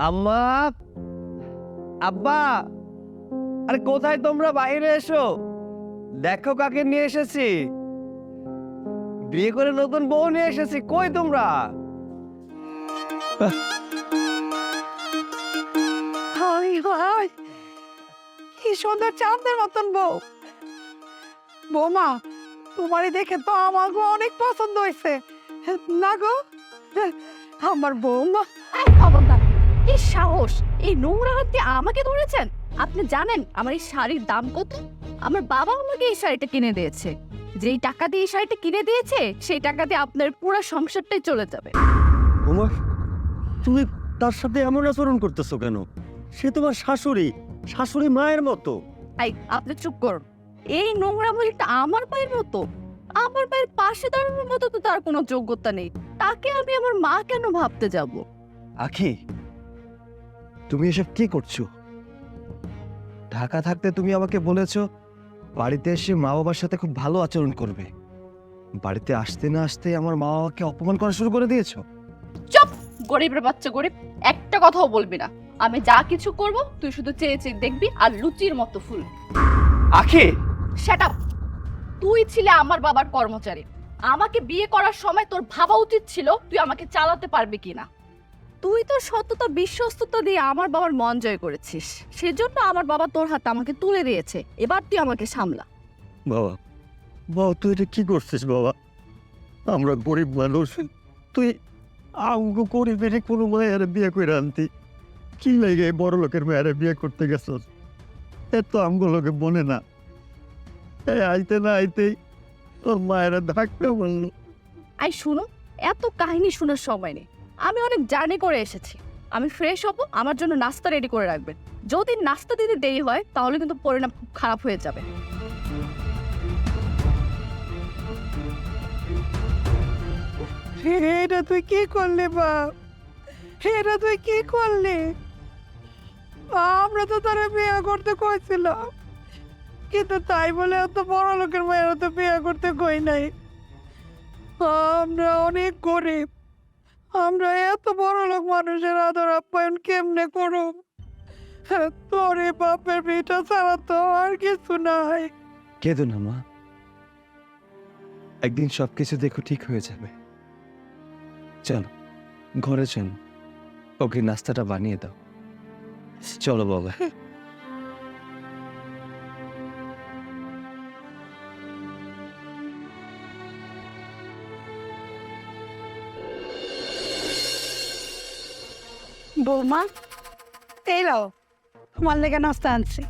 আম্মা, আব্বা, আরে কোথায় তোমরা? বাইরে এসো, দেখো কাকে নিয়ে এসেছি। বিয়ে করে নতুন বউ নিয়ে এসেছি। কই তোমরা? হাই হাই, কি সুন্দর চাঁদের মতন বউ। বৌমা, তোমারই দেখে তো আমার অনেক পছন্দ হয়েছে না গো। আমার বৌমা। এই খবরদার, কি সাহস! এই নোংরা হাত দিয়ে আমাকে ধরেছেন? আপনি জানেন আমার এই শাড়ির দাম কত? আমার বাবা আমাকে এই শাড়িটা কিনে দিয়েছে। যেই টাকা দিয়ে এই শাড়িটা কিনে দিয়েছে সেই টাকা দিয়ে আপনার পুরো সংসারটাই চলে যাবে। উমা, তুমি তার সাথে এমন আচরণ করতেছো কেন? সে তোমার শাশুড়ি, শাশুড়ি মায়ের মতো। এই আপনি চুপ করুন। এই নোংরা মহিলাটা আমার পায়ের মতো, আমার পায়ের পাশে দাঁড়ানোর মতো তো তার কোনো যোগ্যতা নেই। তাকে আমি আমার মা কেন ভাবতে যাব? আখি, তুমি এসব কি করছো? ঢাকা থাকতে তুমি আমাকে বলেছো বাড়িতে এসে মা বাবার সাথে খুব ভালো আচরণ করবে। বাড়িতে আসতে না আসতে আমার মা বাবাকে অপমান করা শুরু করে দিয়েছো। চুপ! গরিবের বাচ্চা গরিব, একটা কথাও বলবি না। আমি যা কিছু করব তুই শুধু চেয়ে চেয়ে দেখবি আর লুচির মতো ফুল। আখি, শাট আপ! তুই ছিলে আমার বাবার কর্মচারী। আমাকে বিয়ে করার সময় তোর ভাবা উচিত ছিল তুই আমাকে চালাতে পারবি কিনা। তুই তো সততা বিশ্বস্ততা দিয়ে আমার বাবার মন জয় করেছিস, সেজন্য আমার বাবা তোর হাতে আমাকে তুলে দিয়েছে। এবার তুই আমাকে সামলা। বাবা, বাবা তুই এটা কি করছিস বাবা? আমরা গরিব মানুষ, তুই আমগো গরিবের কোনো মায়ের বিয়ে করে আনতি। কি লাগে বড় লোকের মেয়ের বিয়ে করতে গেছস? এত আমগো লোকে বনে না। এই আইতে না আইতেই তোর মায়েরা ধাক্কা মারলো। আই শুনো, এত কাহিনী শোনার সময় নেই। আমি অনেক জার্নি করে এসেছি। আমি ফ্রেশ হব, আমার জন্য নাস্তা রেডি করে রাখবেন। যদি নাস্তা দিতে দেরি হয় তাহলে কিন্তু পরিণাম খুব খারাপ হয়ে যাবে। এটা তুই কি করলি বাপ? এটা তুই কি করলি? আমরা তো তারা বিয়ে করতে কইছিলাম, কিন্তু তাই বলে এত বড় লোকের মেয়েরা তো বিয়ে করতে কই নাই। আমরা অনেক গরিব, আমরা এত বড় লোক মানুষের আদর আপ্যায়ন কেমনে করব? তোরে বাপের ভিটা ছাড়া তো আর কিছু নাই। কেঁদো না মা, একদিন সবকিছু দেখো ঠিক হয়ে যাবে। চলো ঘরে চলো, ওকে নাস্তাটা বানিয়ে দাও। চলো বাবা। বৌমা, এই নাও তোমার লেগে নাস্তা আনছি।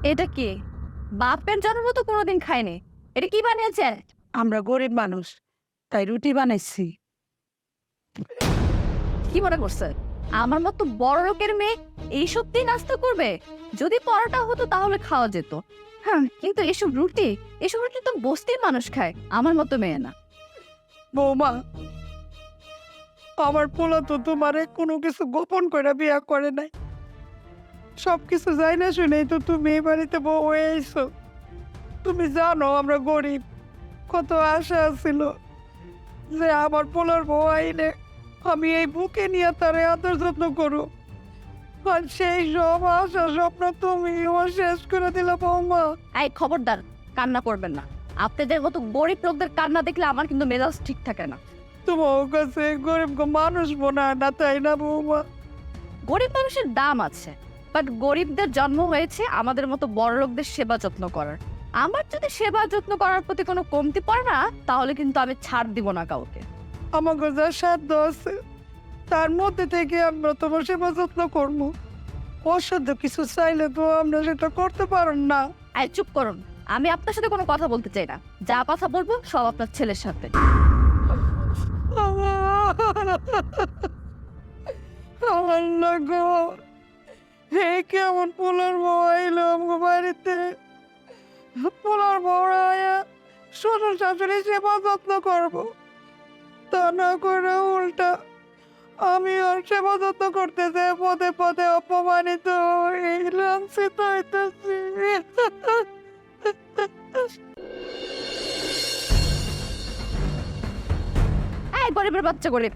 এটা কি? বাপের জন্ম তো কোনোদিন খায়নি। এটা কি বানিয়েছে? আমরা গরিব মানুষ, তাই রুটি বানাইছি। কি মনে করছে আমার মতো বড় লোকের মেয়ে এইসব দিয়ে নাস্তা করবে? যদি পরোটা হতো তাহলে খাওয়া যেত। হ্যাঁ, কিন্তু এসব রুটি তো বস্তির মানুষ খায়, আমার মতো মেয়ে না। বৌমা, আমার পোলা তো তোমারে কোনো কিছু গোপন করে বিয়া করে নাই। সবকিছু যাই না শুনেই তো তুমি এই বাড়িতে বউ হয়ে আইছো। তুমি জানো আমরা গরিব, কত আশা ছিল যে আমার পোলার বউ আইলে আমি এই বুকে নিয়ে তারে আদর যত্ন করো। আর সেই সব আশা স্বপ্ন তুমি শেষ করে দিলা বৌমা। এই খবরদার, কান্না করবেন না। আপনাদের মতো গরিব লোকদের কান্না দেখলে আমার কিন্তু মেজাজ ঠিক থাকে না। তোমার কাছে গরিব মানুষ মনে হয় না, তাই না বৌমা? গরিব মানুষের দাম আছে, বাট গরিবদের জন্ম হয়েছে আমাদের মতো বড় লোকদের সেবা যত্ন করার। আমার যদি সেবা যত্ন করার প্রতি কোনো কমতি পড়ে না, তাহলে কিন্তু আমি ছাড় দিব না কাউকে। আমাকে যা সাধ্য আছে তার মধ্যে থেকে আমরা তোমার সেবা যত্ন করবো। অসাধ্য কিছু চাইলে তো আমরা সেটা করতে পারেন না। এই চুপ করুন, আমি আপনার সাথে কোনো কথা বলতে চাই না। যা কথা বলবো সব আপনার ছেলের সাথে। আল্লাহ গো, হে কেমন পোলার বউ আইলো আমার বাড়িতে। পোলার বউ আয়া শ্বশুর শাশুড়ি সেবা যত্ন করবো, তা না করে উল্টা আমি ওর সেবা যত্ন করতেছে পদে পদে অপমানিত লাঞ্ছিত হইতেছি। গরিবের বাচ্চা গরিব।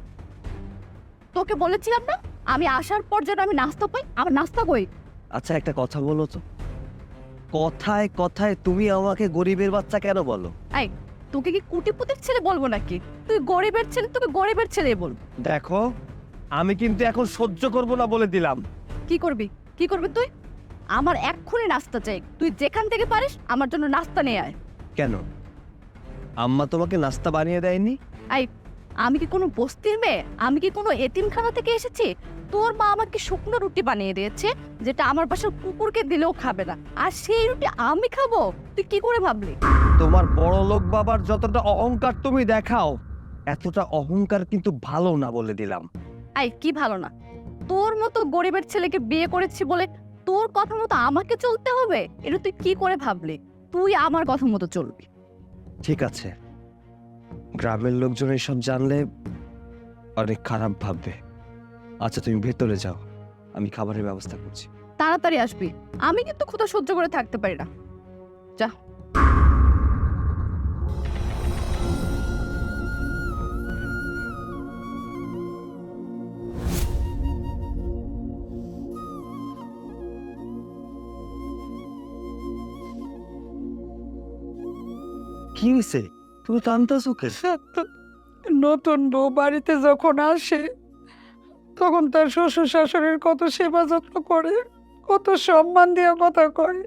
তোকে বলেছিলাম না আমি আসার পর যেন আমি নাস্তা পাই, আমার নাস্তা কই? আচ্ছা একটা কথা বলো তো, কথায় কথায় তুমি আমাকে গরিবের বাচ্চা কেন বলো? এই তোকে কি কুটিপুতির ছেলে বলবো নাকি? তুই গরিবের ছেলে, তোকে গরিবের ছেলেই বলবো। দেখো আমি কিন্তু এখন সহ্য করব না বলে দিলাম। কি করবি, কি করবি তুই? আমার এক্ষুনি নাস্তা চাই, তুই যেখান থেকে পারিস আমার জন্য নাস্তা নিয়ে আয়। কেন, আম্মা তোমাকে নাস্তা বানিয়ে দেয়নি? আই আমি কি কোনো বস্তির মেয়ে? আমি কি কোনো এতিমখানা থেকে এসেছি? তোর মা আমাকে শুকনো রুটি বানিয়ে দিয়েছে, যেটা আমার বাসার কুকুরকে দিলেও খাবে না, আর সেই রুটি আমি খাবো? তুই কি করে ভাবলি? তোমার বড় লোক বাবার যতটা অহংকার তুমি দেখাও, এতটা অহংকার কিন্তু ভালো না বলে দিলাম। আই কি ভালো না? তোর মতো গরিবের ছেলেকে বিয়ে করেছি বলে তোর কথা মতো আমাকে চলতে হবে? এটা তুই কি করে ভাবলি? তুই আমার কথা মতো চলবি। ঠিক আছে, গ্রামের লোকজন এসব জানলে অনেক খারাপ ভাববে। আচ্ছা তুমি ভেতরে যাও, আমি খাবারের ব্যবস্থা করছি। তাড়াতাড়ি আসবি, আমি কিন্তু ক্ষুধা সহ্য করে থাকতে পারি না। যা। কি হয়েছে, তুমি টানতেছো কে? নতুন বউ বাড়িতে যখন আসে তখন তার শ্বশুর শাশুড়ির কত সেবা যত্ন করে, কত সম্মান দিয়ে কথা কয়।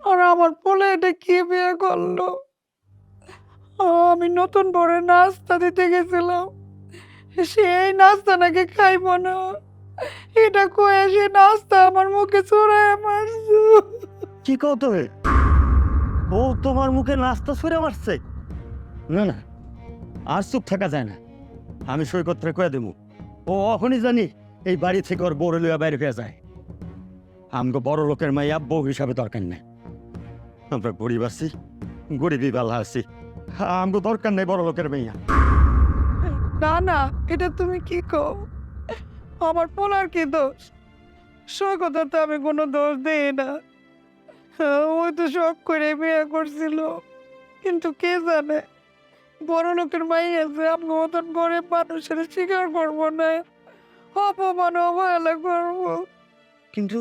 আর আমার পোলা এটা কি বিয়ে করলো? আমি নতুন বউরে নাস্তা দিতে গেছিলাম, সেই নাস্তা নাকি খাইব না, এটা কয়ে সে নাস্তা আমার মুখে চড়ায় মারছে। কি কও তুমি? বউ তোমার মুখে নাস্তা ছুঁড়ে মারছে? না না, আর চুপ থাকা যায় না। আমি সৈকতরে কয়ে দেবো, ও এখনই জানি এই বাড়ি থেকে ওর বড় লইয়া বাইরে হয়ে যায়। আমগো বড় লোকের মাইয়া বউ হিসাবে দরকার নেই। আমরা গরিব আছি, গরিবই ভালো আছি। আমগো দরকার নেই বড় লোকের মাইয়া। না না, এটা তুমি কি কও? আমার পোলার কি দোষ? সৈকত তো আমি কোনো দোষ দিই না। ওই তো শখ করে বিয়ে করছিল, কিন্তু কে জানে বড় লোকের মাই আছে, আমি মতন গরিব মানুষের স্বীকার করবো না, অপমান অবহেলা করবো। কিন্তু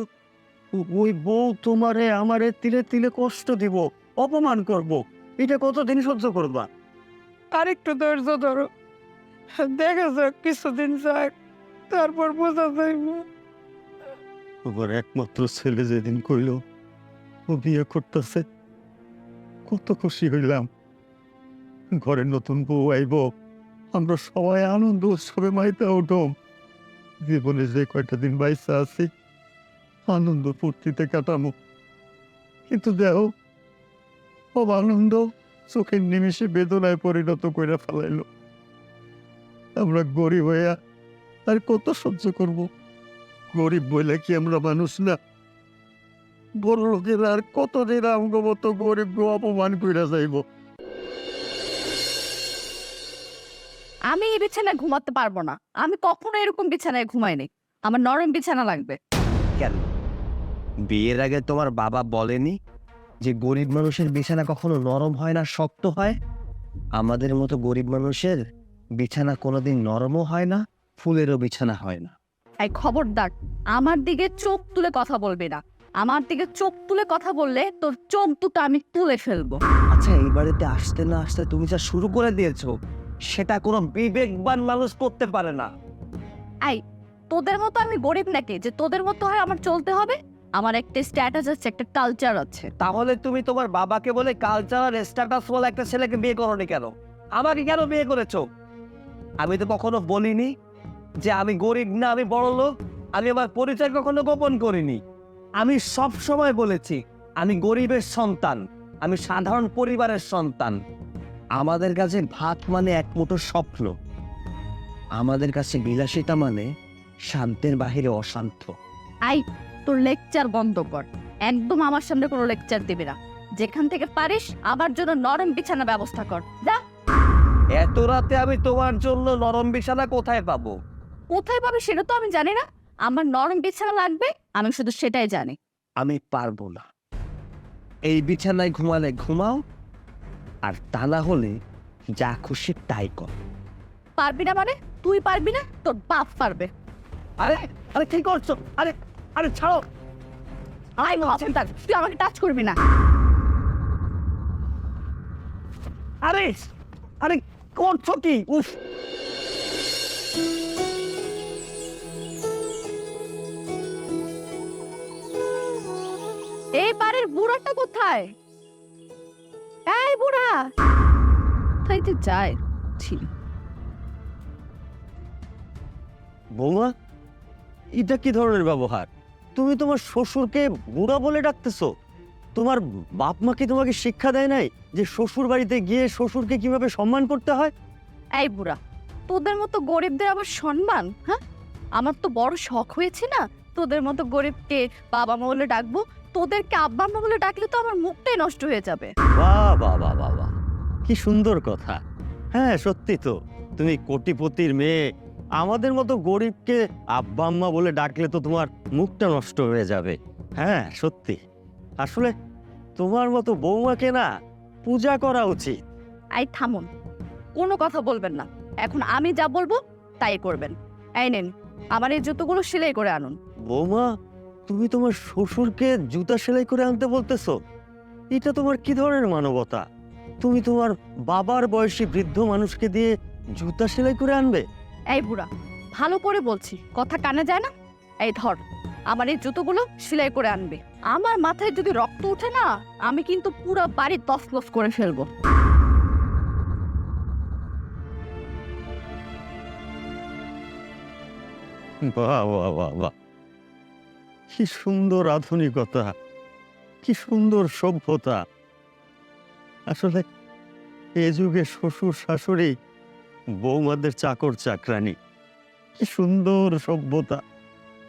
ওই বউ তোমারে আমারে তিলে তিলে কষ্ট দিব, অপমান করব, এটা কতদিন সহ্য করবা? আরেকটু ধৈর্য ধরো, দেখা যাক কিছুদিন যাক, তারপর বোঝা যাইব। আমার একমাত্র ছেলে যেদিন কইল ও বিয়ে করতেছে, কত খুশি হইলাম। ঘরে নতুন বউ আইব, আমরা সবাই আনন্দ উৎসবে মাইতে উঠম। জীবনে যে কয়টা দিন বাইসা আছি আনন্দ ফুর্তিতে কাটামো, কিন্তু দেখো সব আনন্দ চোখের নিমেষে বেদনায় পরিণত করে ফেলাইলো। আমরা গরিব হইয়া আর কত সহ্য করব? গরিব বলে কি আমরা মানুষ না? বড় লোকেরা আর কতদিন আমগো মতো গরিব অপমান কইরা যাইব? আমি এই বিছানায় ঘুমাতে পারবো না, আমি কখনো এরকম বিছানায় ঘুমাইনি, আমার নরম বিছানা লাগবে। কেন, বিয়ের আগে তোমার বাবা বলেনি যে গরিব মানুষের বিছানা কখনো নরম হয় না, শক্ত হয়? আমাদের মতো গরিব মানুষের বিছানা কোনোদিন নরমও হয় না, ফুলেরও বিছানা হয় না। এই খবরদার, আমার দিকে চোখ তুলে কথা বলবি না। আমার দিকে চোখ তুলে কথা বললে তোর চোখ দুটো আমি তুলে ফেলবো। আচ্ছা এই বাড়িতে আসতে না আসতে তুমি যা শুরু করে দিয়েছো, সেটা কোনো বিবেকবান মানুষ করতে পারে না। আই তোদের মতো আমি গরিব নাকি যে তোদের মতো হয় আমার চলতে হবে? আমার একটা স্ট্যাটাস আছে, একটা কালচার আছে। তাহলে তুমি তোমার বাবাকে বলে কালচার আর স্ট্যাটাস বলে একটা ছেলেকে বিয়ে করোনি কেন? আমাকে কেন বিয়ে করেছো? আমি তো কখনো বলিনি যে আমি গরিব না আমি বড় লোক, আমি আমার পরিচয় কখনো গোপন করিনি। আমি সব সময় বলেছি আমি গরিবের সন্তান, আমি সাধারণ পরিবারের সন্তান। আমাদের কাছে ভাত মানে এক মুঠো স্বপ্ন, আমাদের কাছে বিলাসিতা মানে শান্তের বাহিরে অশান্ত। আই তোর লেকচার বন্ধ কর, একদম আমার সামনে কোনো লেকচার দিবি না। যেখান থেকে পারিস আমার জন্য নরম বিছানা ব্যবস্থা কর, যা। এত রাতে আমি তোমার জন্য নরম বিছানা কোথায় পাবো? কোথায় পাবে সেটা তো আমি জানি না, আমার নরম বিছানা লাগবে আমি শুধু সেটাই জানি। আমি পারবো না। এই বিছানায় ঘুমালে ঘুমাও, আর তা না হলে যা খুশি তাই কর। পারবি না মানে? তুই পারবি না, তোর বাপ পারবে। আরে আরে কি করছো? আরে আরে ছাড়ো। আই খবরদার, তুই আমাকে টাচ করবি না। আরে আরে করছো কি? উফ, এই বাড়ির বুড়াটা কোথায়? এই বুড়া, তাই তো যায়। ছি। বৌমা, এটা কি ধরনের ব্যবহার? তুমি তোমার শ্বশুরকে বুড়া বলে ডাকতেছো? তোমার বাপ মা কি তোমাকে শিক্ষা দেয় নাই যে শ্বশুর বাড়িতে গিয়ে শ্বশুরকে কিভাবে সম্মান করতে হয়? এই বুড়া, তোদের মতো গরিবদের আবার সম্মান? হ্যাঁ, আমার তো বড় শখ হয়েছে না তোদের মতো গরিবকে বাবা মা বলে ডাকবো। তোদেরকে আব্বা আম্মা বলে ডাকলে তো আমার মুখটাই নষ্ট হয়ে যাবে। বাহ বাহ বাহ বাহ বাহ, কি সুন্দর কথা। হ্যাঁ সত্যি তো, তুমি কোটিপতির মেয়ে, আমাদের মতো গরিবকে আব্বা আম্মা বলে ডাকলে তো তোমার মুখটা নষ্ট হয়ে যাবে। হ্যাঁ সত্যি, আসলে তোমার মতো বৌমাকে না পূজা করা উচিত। এই থামুন, কোনো কথা বলবেন না। এখন আমি যা বলবো তাই করবেন। এই নেন, আমার এই জুতোগুলো সেলাই করে আনুন। বৌমা, তুমি তোমার শ্বশুরকে জুতা সেলাই করে আনতে বলতেছো? এটা তোমার কি ধরনের মানবতা? তুমি তোমার বাবার বয়সী বৃদ্ধ মানুষকে দিয়ে জুতা সেলাই করে আনবে? এই বুড়া, ভালো করে বলছি, কথা কানে যায় না? এই ধর, আমার এই জুতোগুলো সেলাই করে আনবে। আমার মাথায় যদি রক্ত ওঠে না, আমি কিন্তু পুরো বাড়ি তছনছ করে ফেলবো। বাহ বাহ বাহ বাহ, কি সুন্দর আধুনিকতা, কি সুন্দর সভ্যতা। আসলে এ যুগে শ্বশুর শাশুড়ি বৌমাদের চাকর চাকরানি, কি সুন্দর সভ্যতা,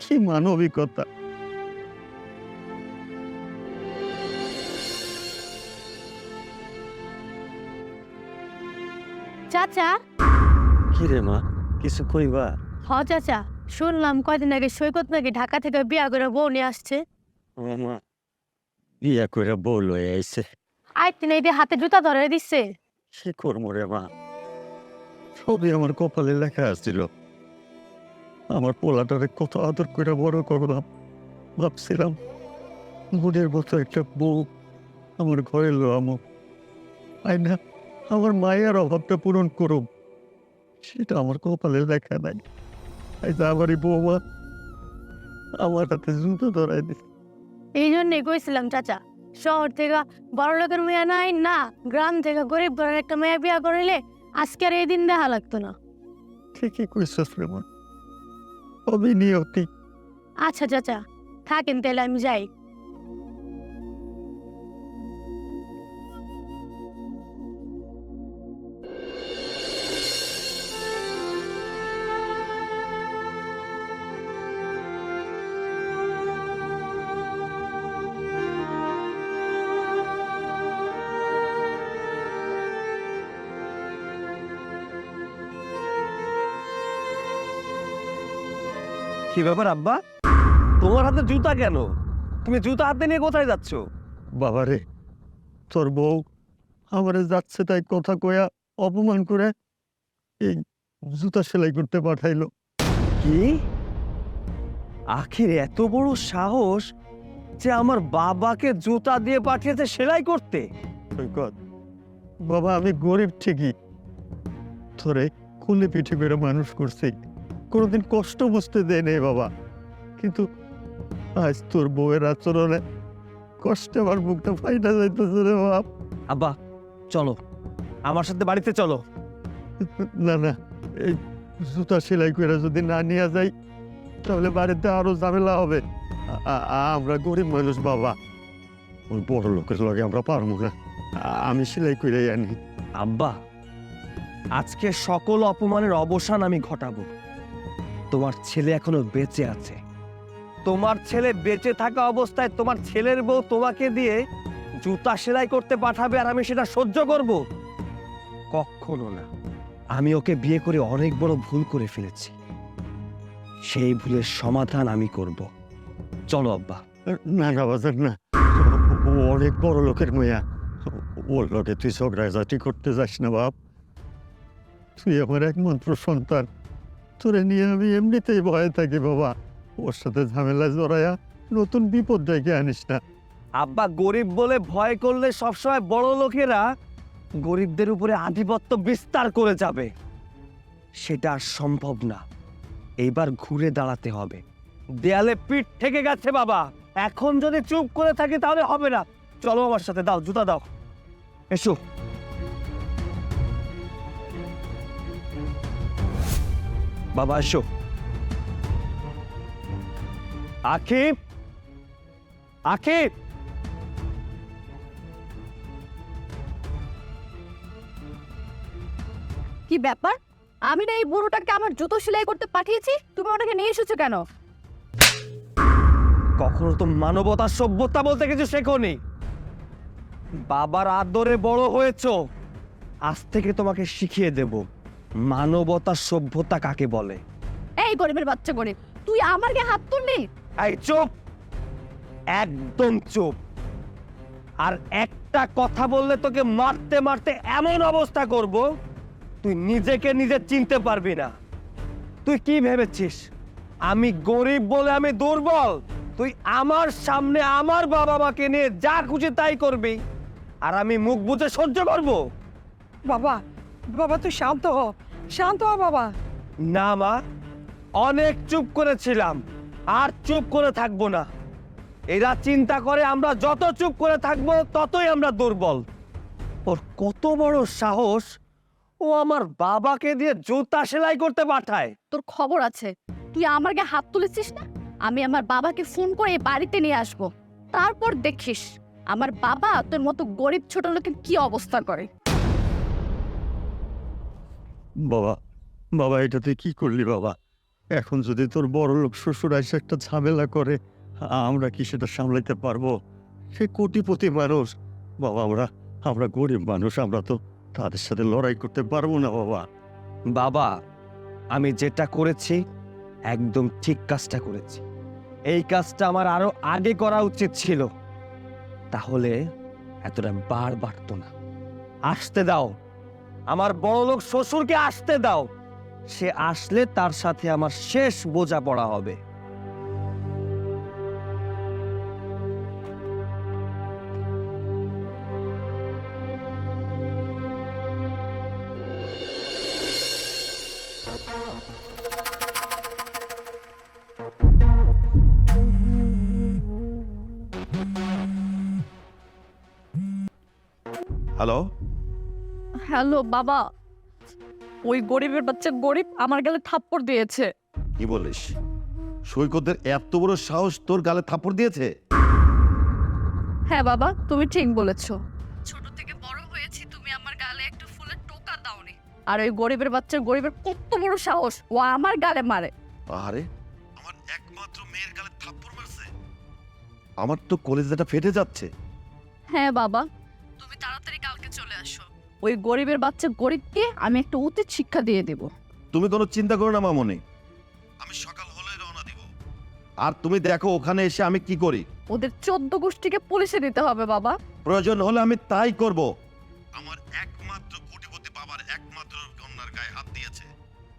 কি মানবিকতা। চাচা, কি রে মা, কিছু কইবা? হ চাচা, শুনলাম কয়দিন আগে সৈকত নাকি ঢাকা থেকে বিয়া করে বউ নিয়ে আসছে। মা বিয়া করে বউ লয়ে আইছে। আইতে নাই দিয়ে হাতে জুতা ধরে দিচ্ছে। সে করবো রে মা, সবই আমার কপালে লেখা আসছিল। আমার পোলাটারে কত আদর করে বড় করলাম, ভাবছিলাম গুণের মতো একটা বউ আমার ঘরে লো আমো, আই না আমার মায়ের অভাবটা পূরণ করুম, সেটা আমার কপালে লেখা নাই। এই যে আমারই বৌমা আমার হাতে জুতো ধরাই দিচ্ছে। এই জন্যই কইছিলাম চাচা, শহর থেকে বড় লোকের মেয়ে নাই না, গ্রাম থেকে গরিব ঘরের একটা মেয়ে বিয়া করিলে আজকে আর এই দিন দেখা লাগতো না। ঠিকই কইছিস রে মা, সবই নিয়তি। আচ্ছা চাচা, থাকেন তাহলে আমি যাই। কি ব্যাপার আব্বা? তোমার হাতে জুতা কেন? তুমি জুতা হাতে নিয়ে কোথায় যাচ্ছ? বাবারে, তোর বউ আমারে যাচ্ছে তাই কথা কয়া অপমান করে এই জুতা সেলাই করতে পাঠাইলো। কি? আখির এত বড় সাহস যে আমার বাবাকে জুতা দিয়ে পাঠিয়েছে সেলাই করতে? সৈকত, বাবা আমি গরিব ঠিকই, তোরে কুলে পিঠে করে মানুষ করছি, কোনোদিন কষ্ট বুঝতে দেয় নেই বাবা, কিন্তু আজ তোর বউয়ের আচরণে কষ্টে আমার বুকটা ফাইটা যাইতেছে রে বাপ। আব্বা চলো, আমার সাথে বাড়িতে চলো। না না, এই জুতা সেলাই করে যদি না নিয়ে যাই তাহলে বাড়িতে আরো ঝামেলা হবে। আমরা গরিব মানুষ বাবা, ওই বড় লোকের লগে আমরা পারবো না, আমি সেলাই করে আনি। আব্বা, আজকে সকল অপমানের অবসান আমি ঘটাবো। তোমার ছেলে এখনো বেঁচে আছে। তোমার ছেলে বেঁচে থাকা অবস্থায় তোমার ছেলের বউ তোমাকে দিয়ে জুতা সেলাই করতে পাঠাবে আর আমি সেটা সহ্য করব? কখনো না। আমি ওকে বিয়ে করে অনেক বড় ভুল করে ফেলেছি, সেই ভুলের সমাধান আমি করব। চলো আব্বা। না না বাজার না, ও অনেক বড় লোকের মেয়া, ওর লগে তুই ঝগড়াঝাটি করতে যাস না বাপ। তুই আমার একমাত্র সন্তান, তোরে নিয়ে আমি এমনিতেই ভয়ে থাকি বাবা। ওর সাথে ঝামেলায় জড়াইয়া নতুন বিপদ ডেকে আনিস না। আব্বা, গরিব বলে ভয় করলে সবসময় বড় লোকেরা গরিবদের উপরে আধিপত্য বিস্তার করে যাবে, সেটা আর সম্ভব না। এইবার ঘুরে দাঁড়াতে হবে। দেয়ালে পিঠ থেকে গেছে বাবা, এখন যদি চুপ করে থাকি তাহলে হবে না। চলো আমার সাথে, দাও জুতা দাও, এসো। বাবা এসো। আকিব, আকিব, কি ব্যাপার? আমি না এই বুড়োটাকে আমার জুতো সেলাই করতে পাঠিয়েছি, তুমি ওটাকে নিয়ে এসেছো কেন? কখনো তো মানবতা সভ্যতা বলতে কিছু শেখোনি। বাবার আদরে বড় হয়েছো, আজ থেকে তোমাকে শিখিয়ে দেব মানবতা সভ্যতা কাকে বলে। এই গরিবের বাচ্চা গরিব, তুই আমার গায়ে হাত তুললি? এই চুপ, একদম চুপ। আর একটা কথা বললে তোকে মারতে মারতে এমন অবস্থা করব তুই নিজেকে নিজে চিনতে পারবি না। তুই কি ভেবেছিস আমি গরিব বলে আমি দুর্বল? তুই আমার সামনে আমার বাবা মাকে নিয়ে যা খুশি তাই করবি, আর আমি মুখ বুজে সহ্য করব? বাবা, বাবা তুই শান্ত হ, শান্ত হ বাবা। না মা, অনেক চুপ করেছিলাম, আর চুপ করে থাকবো না। এরা চিন্তা করে আমরা যত চুপ করে থাকবো ততই আমরা দুর্বল। ওর কত বড় সাহস, ও আমার বাবাকে দিয়ে জুতা সেলাই করতে পাঠায়। তোর খবর আছে, তুই আমার গায়ে হাত তুলেছিস না? আমি আমার বাবাকে ফোন করে এই বাড়িতে নিয়ে আসবো, তারপর দেখিস আমার বাবা তোর মতো গরিব ছোট লোকের কি অবস্থা করে। বাবা, বাবা এটা তুই কি করলি বাবা? এখন যদি তোর বড় লোক শ্বশুর এসে একটা ঝামেলা করে, আমরা কি সেটা সামলাইতে পারবো? সে কোটিপতি মানুষ বাবা, আমরা গরিব মানুষ, আমরা তো তাদের সাথে লড়াই করতে পারবো না বাবা। বাবা, আমি যেটা করেছি একদম ঠিক কাজটা করেছি। এই কাজটা আমার আরো আগে করা উচিত ছিল, তাহলে এতটা বার বাড়তো না। আসতে দাও, আমার বড়লোক শ্বশুরকে আসতে দাও। সে আসলে তার সাথে আমার শেষ বোঝাপড়া হবে। হ্যালো, হ্যালো বাবা, ওই গরিবের বাচ্চা গরিব আমার গালে থাপ্পড় দিয়েছে। কি বলিস? সৈকতের এত বড় সাহস তোর গালে থাপ্পড় দিয়েছে? হ্যাঁ বাবা, তুমি ঠিক বলেছো। ছোট থেকে বড় হয়েছি, তুমি আমার গালে একটা ফুলের টোকা দাওনি। আর ওই গরিবের বাচ্চা গরিবের কত বড় সাহস, ও আমার গালে মারে। আরে, আমার একমাত্র মেয়ের গালে থাপ্পড় মারছে? আমার তো কলেজটা ফেটে যাচ্ছে। হ্যাঁ বাবা, তুমি তাড়াতাড়ি কালকে চলে আসো। ওই গরিবের বাচ্চা গরিবকে আমি একটা উচিত শিক্ষা দিয়ে দেব। তুমি কোনো চিন্তা করো না মামনি, আমি সকাল হলে রওনা দিব। আর তুমি দেখো ওখানে এসে আমি কি করি। ওদের 14 গোষ্ঠীকে পুলিশে দিতে হবে বাবা। প্রয়োজন হলে আমি তাই করব। আমার একমাত্র কোটিপতি বাবার একমাত্র কন্যার গায়ে হাত দিয়েছে,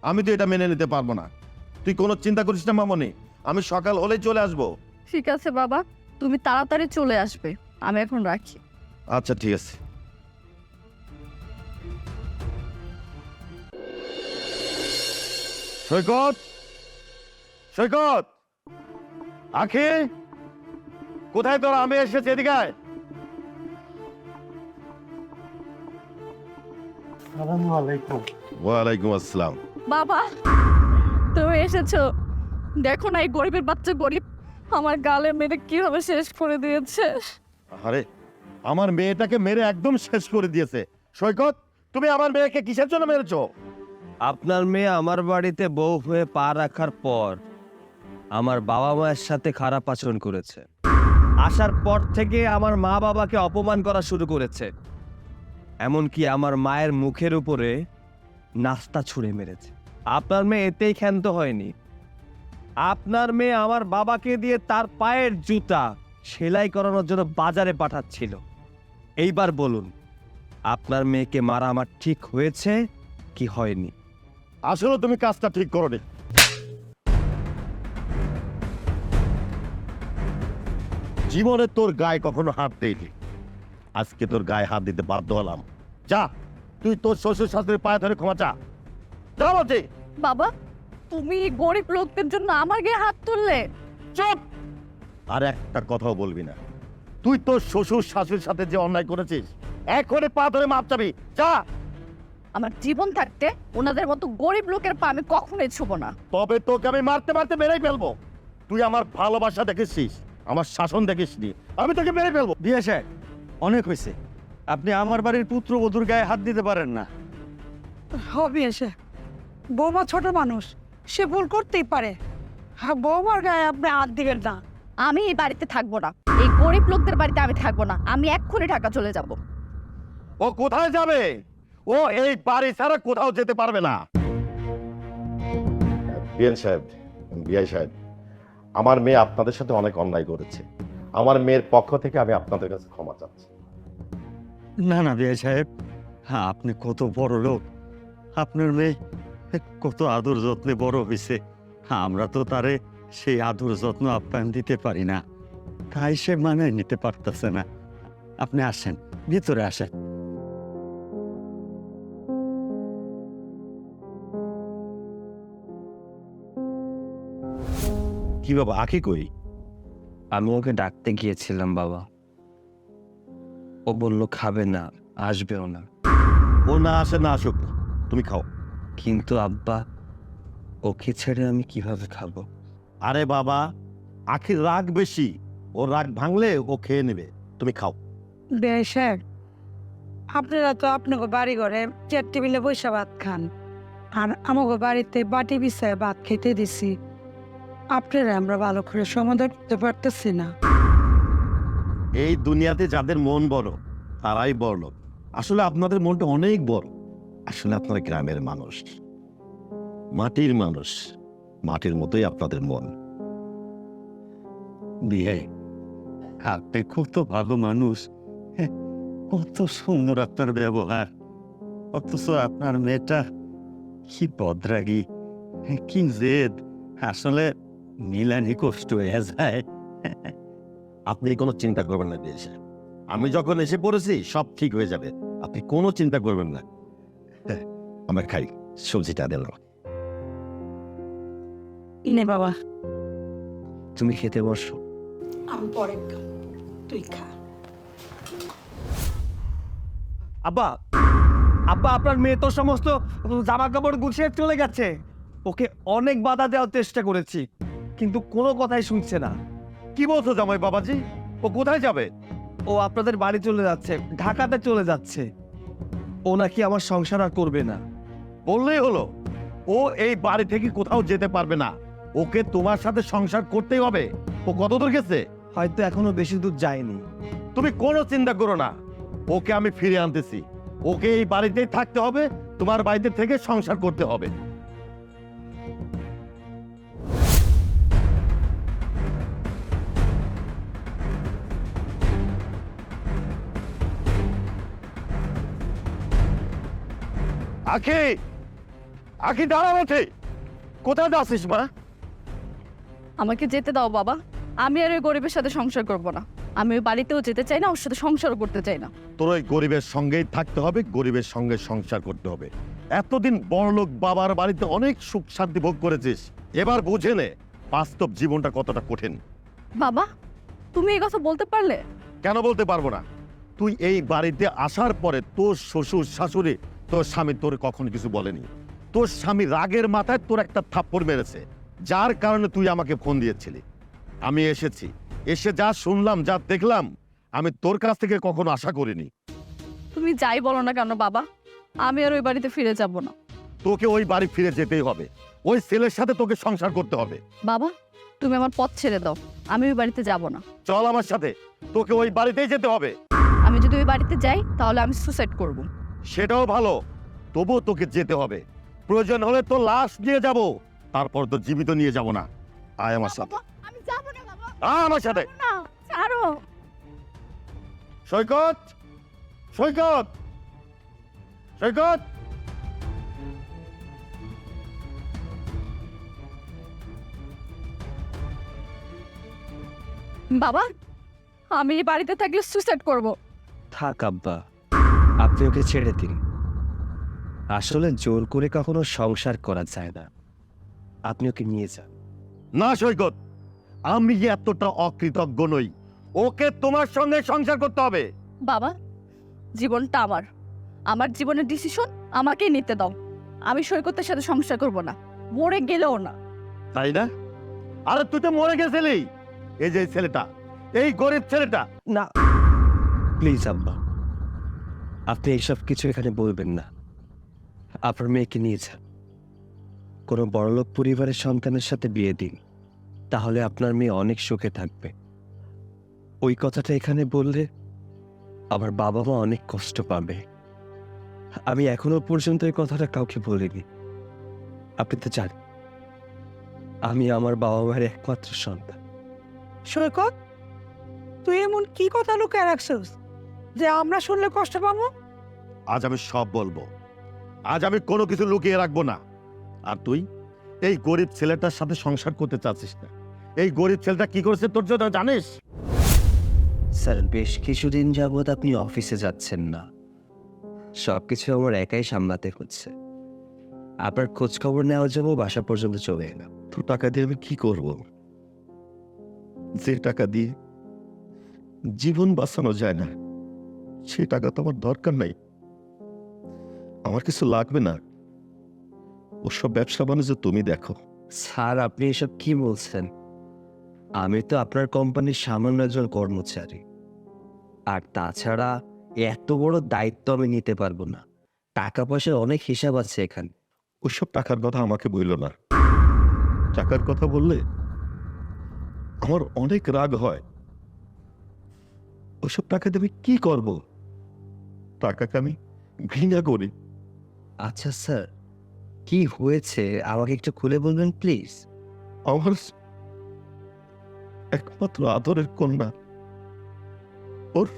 আমি তো এটা মেনে নিতে পারবো না। তুই কোনো চিন্তা করিস না মামনি, আমি সকাল হলেই চলে আসবো। ঠিক আছে বাবা, তুমি তাড়াতাড়ি চলে আসবে। আমি এখন রাখি। আচ্ছা ঠিক আছে। সৈকত, সৈকত, আখি, কোথায় তোর? আমি এসেছি, এদিকে আয়। ওয়ালাইকুম আসসালাম। বাবা, তুমি এসেছো। দেখো না এই গরিবের বাচ্চা গরিব আমার গালে মেরে কিভাবে শেষ করে দিয়েছে। আরে, আমার মেয়েটাকে মেরে একদম শেষ করে দিয়েছে। সৈকত, তুমি আমার মেয়েকে কিসের জন্য মেরেছো? আপনার মেয়ে আমার বাড়িতে বউ হয়ে পা রাখার পর আমার বাবা মায়ের সাথে খারাপ আচরণ করেছে। আসার পর থেকে আমার মা বাবাকে অপমান করা শুরু করেছে। এমনকি আমার মায়ের মুখের উপরে নাস্তা ছুঁড়ে মেরেছে। আপনার মেয়ে এতেই ক্ষান্ত হয়নি, আপনার মেয়ে আমার বাবাকে দিয়ে তার পায়ের জুতা সেলাই করানোর জন্য বাজারে পাঠাচ্ছিল। এইবার বলুন, আপনার মেয়েকে মারা আমার ঠিক হয়েছে কি হয়নি। আসলে তুমি কাজটা ঠিক করোনি। জীবনে তোর গায়ে কখনো হাত দেয়নি, আজকে তোর গায়ে হাত দিতে বাধ্য হলাম। যা, তুই তোর শ্বশুর শাশুড়ির পায়ে ধরে ক্ষমা চা। যা বলছি। বাবা, তুমি এই গরিব লোকদের জন্য আমার গায়ে হাত তুললে? চুপ! আর একটা কথাও বলবি না। তুই তোর শ্বশুর শাশুড়ির সাথে যে অন্যায় করেছিস, এখনই পা ধরে মাপ চাবি। যা। আমার জীবন থাকতে ওনাদের মতো গরিব লোকের পা আমি কখনোই ছুবো না। তবে তোকে আমি মারতে মারতে মেরেই ফেলবো। তুই আমার ভালোবাসা দেখেছিস, আমার শাসন দেখিসনি, আমি তোকে মেরে ফেলবো। বিয়ে সাহেব, অনেক হয়েছে। আপনি আমার বাড়ির পুত্রবধূর গায়ে হাত দিতে পারেন না। হবে এসে বৌমা ছোট মানুষ, সে ভুল করতেই পারে। হ্যাঁ, বৌমার গায়ে আপনি হাত দিবেন না। আমি এই বাড়িতে থাকবো না, এই গরিব লোকদের বাড়িতে আমি থাকবো না। আমি এক্ষুনি ঢাকা চলে যাব। ও কোথায় যাবে? ও এই বাড়ি ছাড়া কোথাও যেতে পারবে না। বিয়ান সাহেব, বিআই সাহেব, আমার মেয়ে আপনাদের সাথে অনেক অন্যায় করেছে। আমার মেয়ের পক্ষ থেকে আমি আপনাদের কাছে ক্ষমা চাচ্ছি। না না বিয়ে সাহেব, হ্যাঁ, আপনি কত বড় লোক, আপনার মেয়ে কত আদর যত্নে বড় হয়েছে। হ্যাঁ, আমরা তো তারে সেই আদর যত্ন আপ্যায়ন দিতে পারি না, তাই সে মানে নিতে পারতেছে না। আপনি আসেন, ভিতরে আসেন। কি বাবা, আঁকি কই? আমি ওকে ডাকতে গিয়েছিলাম বাবা, ও বলল খাবে না, আসবেও না। ও না আসে না আসুক, তুমি খাও। কিন্তু আব্বা, ওকে ছেড়ে আমি কিভাবে খাবো? আরে বাবা, আখির রাগ বেশি, ও রাগ ভাঙলে ও খেয়ে নেবে, তুমি খাও। বেশ সাহেব, আপনারা তো আপনাকে বাড়ি ঘরে চেয়ার টেবিলে বসে ভাত খান, আর আমাকে বাড়িতে বাটি বিছায় ভাত খেতে দিছি। আপনারা আমরা ভালো করে সমাধান করতে পারতেছি না। এই দুনিয়াতে যাদের মন বড় তারাই বড় লোক। আসলে আপনাদের মনটা অনেক বড়। আসলে আপনারা গ্রামের মানুষ, মাটির মানুষ, মাটির মতোই আপনাদের মন। বিয়ে, আপনি খুব তো ভালো মানুষ, হ্যাঁ, কত সুন্দর আপনার ব্যবহার, অথচ আপনার মেয়েটা কি বদরাগী, কি জেদ, আসলে মিলানি কষ্ট হয়ে যায়। আপনি কোনো চিন্তা করবেন না দিয়েছে, আমি যখন এসে পড়েছি সব ঠিক হয়ে যাবে, আপনি কোনো চিন্তা করবেন না। আমরা খাই, সবজিটা দিলাম। নে বাবা, তুমি খেতে বসো। আমি পরে তুই খা। আব্বা, আব্বা, আপনার মেয়ে তো সমস্ত জামা কাপড় গুছিয়ে চলে গেছে। ওকে অনেক বাধা দেওয়ার চেষ্টা করেছি, কিন্তু কোনো কথাই শুনছে না। কি বলছো জামাই বাবাজি? ও কোথায় যাবে? ও আপনাদের বাড়ি চলে যাচ্ছে, ঢাকাতে চলে যাচ্ছে। ও নাকি আমার সংসার আর করবে না। বললেই হলো, ও এই বাড়ি থেকে কোথাও যেতে পারবে না, ওকে তোমার সাথে সংসার করতেই হবে। ও কত দূর গেছে? হয়তো এখনো বেশি দূর যায়নি। তুমি কোনো চিন্তা করো না, ওকে আমি ফিরে আনতেছি। ওকে এই বাড়িতেই থাকতে হবে, তোমার বাড়িতে থেকে সংসার করতে হবে। আখি, আখি দাঁড়া বলছি। কোথায় যাচ্ছিস মা? আমাকে যেতে দাও বাবা, আমি আর ওই গরিবের সাথে সংসার করব না। আমি ওই বাড়িতেও যেতে চাই না, ওর সাথে সংসারও করতে চাই না। তোর ওই গরিবের সঙ্গেই থাকতে হবে, গরিবের সঙ্গে সংসার করতে হবে। এতদিন বড়লোক বাবার বাড়িতে অনেক সুখ শান্তি ভোগ করেছিস, এবার বুঝে নে বাস্তব জীবনটা কতটা কঠিন। বাবা, তুমি এই কথা বলতে পারলে? কেন বলতে পারবো না? তুই এই বাড়িতে আসার পরে তোর শ্বশুর শাশুড়ি, তোর স্বামী তোর কখনো কিছু বলেনি। তোর স্বামী রাগের মাথায় তোর একটা থাপ্পড় মেরেছে, যার কারণে তুই আমাকে ফোন দিয়েছিলি। আমি এসেছি, এসে যা শুনলাম, যা দেখলাম, আমি তোর কাছ থেকে কখনো আশা করিনি। তুমি যাই বলো না কেন বাবা, আমি আর ওই বাড়িতে ফিরে যাব না। তোকে ওই বাড়ি ফিরে যেতেই হবে, ওই ছেলের সাথে তোকে সংসার করতে হবে। বাবা, তুমি আমার পথ ছেড়ে দাও, আমি ওই বাড়িতে যাব না। চল আমার সাথে, তোকে ওই বাড়িতেই যেতে হবে। আমি যদি ওই বাড়িতে যাই তাহলে আমি সুসাইড করব। সেটাও ভালো, তবুও তোকে যেতে হবে। প্রয়োজন হলে তো লাশ নিয়ে যাব, তারপর তো জীবিত নিয়ে যাব না। আয় আমার সাথে, আমি যাব না বাবা। আয় আমার সাথে। না, ছাড়ো। সৈকত, সৈকত, সৈকত। বাবা, আমি এই বাড়িতে থাকলে সুইসাইড করব। থাক আব্বা, আপনি ওকে ছেড়ে দিন। আসলে জোর করে কখনো সংসার করা যায় না। আপনি ওকে নিয়ে যান। না সৈকত, আমি এতটা অকৃতজ্ঞ নই। ওকে তোমার সঙ্গে সংসার করতে হবে। বাবা, জীবনটা আমার, আমার জীবনের ডিসিশন আমাকেই নিতে দাও। আমি সৈকতের সাথে সংসার করব না, মরে গেলেও না। তাই না? আরে তুই তো মরে গেছিলি। এই যে এই ছেলেটা, এই গরিব ছেলেটা। না প্লিজ আব্বা, আপনি এইসব কিছু এখানে বলবেন না। আপনার মেয়েকে নিয়ে যান, কোনো বড়লোক পরিবারের সন্তানের সাথে বিয়ে দিন, তাহলে আপনার মেয়ে অনেক সুখে থাকবে। ওই কথাটা এখানে বললে আমার বাবা মা অনেক কষ্ট পাবে। আমি এখনো পর্যন্ত এই কথাটা কাউকে বলিনি। আপনি তো জানেন আমি আমার বাবা মায়ের একমাত্র সন্তান। সৈকত, তুই এমন কি কথা লুকায় রাখছিস যে আমরা শুনলে কষ্ট পাবো? আজ আমি সব বলবো। আজ আমি কোনো কিছু লুকিয়ে রাখবো না। আর তুই এই গরিব ছেলেটার সাথে সংসার করতে চাচ্ছিস না। এই গরিব ছেলেটা কি করেছে তোর জন্য জানিস? স্যার, বেশ কিছুদিন যাবৎ আপনি অফিসে যাচ্ছেন না, সবকিছু আমার একাই সামলাতে হচ্ছে। আপনার খোঁজ খবর নেওয়ার জন্য বাসা পর্যন্ত চলে এলাম। তো টাকা দিয়ে আমি কি করব? যে টাকা দিয়ে জীবন বাঁচানো যায় না, সে টাকা তো আমার দরকার নাই। আমার কিছু লাগবে না। ওসব ব্যবসা বাণিজ্য তুমি দেখো। স্যার, আপনি এসব কি বলছেন? আমি তো আপনার কোম্পানির সামান্য একজন কর্মচারী, আর তাছাড়া এত বড় দায়িত্ব আমি নিতে পারবো না। টাকা পয়সার অনেক হিসাব আছে এখানে। ওইসব টাকার কথা আমাকে বইল না। টাকার কথা বললে আমার অনেক রাগ হয়। ওইসব টাকা দিয়ে আমি কি করব? টাকাকে আমি ঘৃণা করি। আচ্ছা স্যার, কি হয়েছে আমাকে একটু খুলে বলবেন প্লিজ? আমার একমাত্র আদরের কন্যা, ওর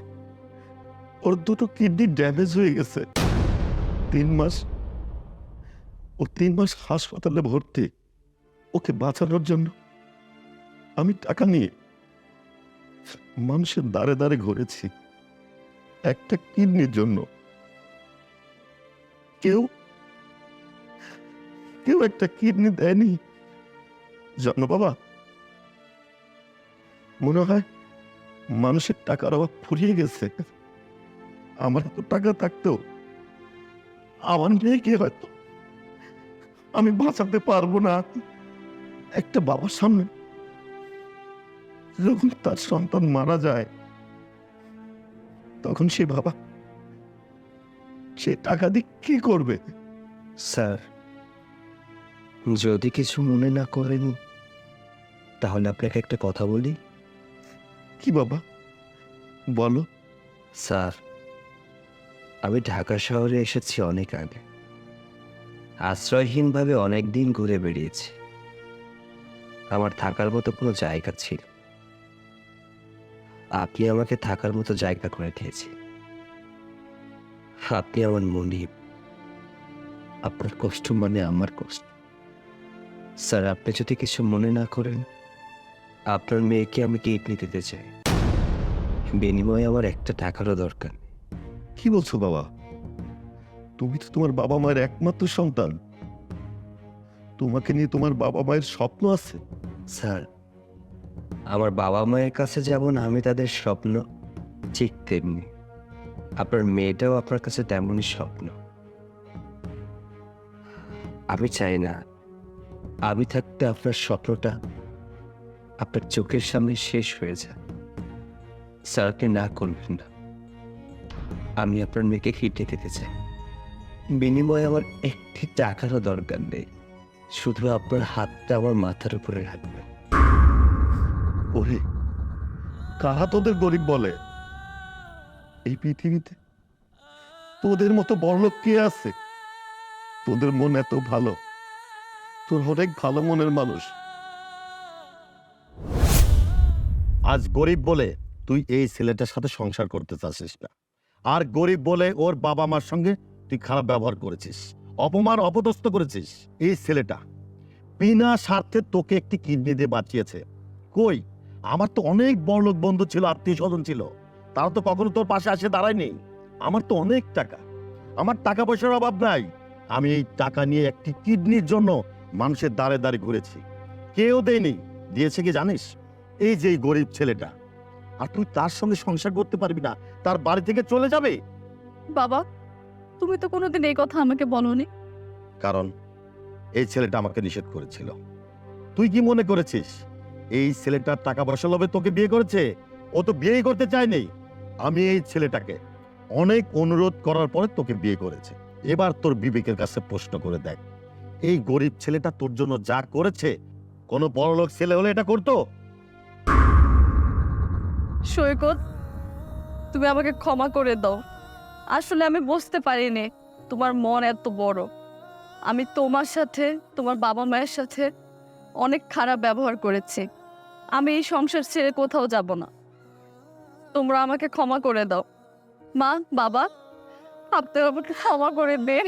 ওর দুটো কিডনি ড্যামেজ হয়ে গেছে। 3 মাস, ও 3 মাস হাসপাতালে ভর্তি। ওকে বাঁচানোর জন্য আমি টাকা নিয়ে মানুষের দ্বারে দ্বারে ঘুরেছি একটা কিডনির জন্য। কেউ কেউ একটা কিডনি দেয়নি। জানো বাবা, মনে হয় মানুষের টাকার অভাব ফুরিয়ে গেছে। আমার এত টাকা থাকতেও আমার মেয়েকে হয়তো আমি বাঁচাতে পারবো না। একটা বাবার সামনে যখন তার সন্তান মারা যায়, তখন সে বাবা সে টাকা দিয়ে কি করবে? স্যার, যদি কিছু মনে না করেন তাহলে আপনাকে একটা কথা বলি। কি বাবা, বলো। স্যার, আমি ঢাকা শহরে এসেছি অনেক আগে। আশ্রয়হীনভাবে অনেক দিন ঘুরে বেরিয়েছি। আমার থাকার মতো কোনো জায়গা ছিল, আপনি আমাকে থাকার মতো জায়গা করে দিয়েছেন। আপনি আমার মনিব, আপনার কষ্ট মানে আমার কষ্ট। স্যার, আপনি যদি কিছু মনে না করেন, আপনার মেয়েকে আমি কিডনি দিতে চাই। বিনিময়ে আমার একটা টাকারও দরকার নেই। কি বলছো বাবা? তুমি তো তোমার বাবা মায়ের একমাত্র সন্তান। তোমাকে নিয়ে তোমার বাবা মায়ের স্বপ্ন আছে। স্যার, আমার বাবা মায়ের কাছে যেমন আমি তাদের স্বপ্ন, ঠিক তেমনি আপনার মেয়েটাও আপনার কাছে তেমনই স্বপ্ন। আমি চাই না আমি থাকতে আপনার স্বপ্নটা আপনার চোখের সামনে শেষ হয়ে যায়। স্যার, আপনি না করবেন না। আমি আপনার মেয়েকে কিডনি দিতে চাই। বিনিময়ে আমার একটি টাকারও দরকার নেই, শুধু আপনার হাতটা আমার মাথার উপরে রাখবেন। ওরে, কারা তোদের গরিব বলে? এই পৃথিবীতে তোদের মতো বড়লোক কে আছে? তোদের মন এত ভালো, তোর অনেক ভালো মনের মানুষ। আজ গরিব বলে তুই এই ছেলেটার সাথে সংসার করতে চাচ্ছিস না, আর গরিব বলে ওর বাবা মার সঙ্গে তুই খারাপ ব্যবহার করেছিস, অপমান অপদস্থ করেছিস। এই ছেলেটা বিনা স্বার্থে তোকে একটি কিডনি দিয়ে বাঁচিয়েছে। কই আমার তো অনেক বড়লোক বন্ধু ছিল, আত্মীয় স্বজন ছিল, তারা তো কখনো তোর পাশে আসে দাঁড়ায়নি। আমার তো অনেক টাকা, আমার টাকা পয়সার অভাব নাই। আমি এই টাকা নিয়ে একটি কিডনির জন্য মানুষের দাঁড়ে দাঁড়ে ঘুরেছি, কেউ দেয়নি। দিয়েছে কি জানিস? এই যে এই গরিব ছেলেটা। আর তুই তার সঙ্গে সংসার করতে পারবি না, তার বাড়ি থেকে চলে যাবে। বাবা, তুমি তো কোনোদিন এই কথা আমাকে বলোনি। কারণ এই ছেলেটা আমাকে নিষেধ করেছিল। তুই কি মনে করেছিস এই ছেলেটার টাকা পয়সা লোভে তোকে বিয়ে করেছে? ও তো বিয়েই করতে চায়নি। আমি এই ছেলেটাকে অনেক অনুরোধ করার পরে তোকে বিয়ে করেছে। এবার তোর বিবেকের কাছে প্রশ্ন করে দেখ, এই গরিব ছেলেটা তোর জন্য যা করেছে, কোনো বড়লোক ছেলে হলে এটা করতো? সৈকত, তুমি আমাকে ক্ষমা করে দাও। আসলে আমি বুঝতে পারিনি তোমার মন এত বড়। আমি তোমার সাথে, তোমার বাবা মায়ের সাথে অনেক খারাপ ব্যবহার করেছি। আমি এই সংসার ছেড়ে কোথাও যাব না। তোমরা আমাকে ক্ষমা করে দাও। মা, বাবা, আপনি আমাকে ক্ষমা করে দেন।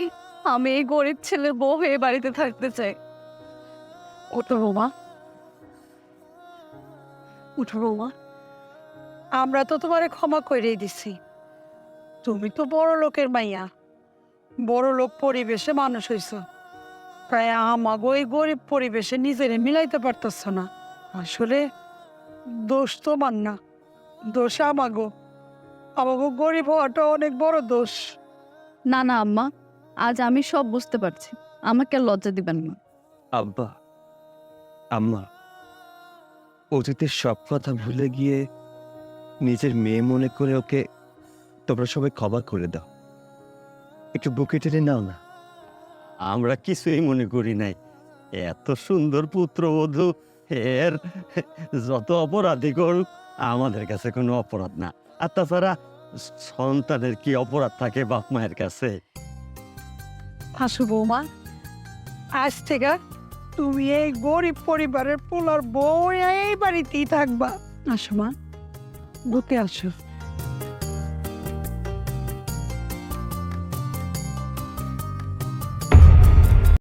আমি এই গরিব ছেলের বউ হয়ে বাড়িতে থাকতে চাই। উঠো বৌমা, উঠো বৌমা। আমরা তো তোমারে ক্ষমা করেই দিছি। তুমি তো বড় লোকের মাইয়া, বড় লোক পরিবেশে মানুষ হইছ। প্রায় আমাগো এই গরিব পরিবেশে নিজেরে মিলাইতে পারতেছ না। আসলে দোষ তোমার না, দোষ আমাগো। আমাগো গরিব হওয়াটা অনেক বড় দোষ। না না আম্মা, আজ আমি সব বুঝতে পারছি। আমাকে আর লজ্জা দিবেন না। আব্বা, আম্মা, অতীতের সব কথা ভুলে গিয়ে নিজের মেয়ে মনে করে ওকে তোমরা সবাই ক্ষমা করে দাও। একটু বুকে টেনে নাও না। আমরা কিছুই মনে করি নাই। এত সুন্দর পুত্রবধূ, এর যত অপরাধী করুক আমাদের কাছে কোনো অপরাধ না। আর তাছাড়া সন্তানের কি অপরাধ থাকে বাপ মায়ের কাছে? আসো বৌমা, আজ থেকে তুমি এই গরিব পরিবারের পোলার বউ এই বাড়িতেই থাকবা। আসো মা, বুকে আসো।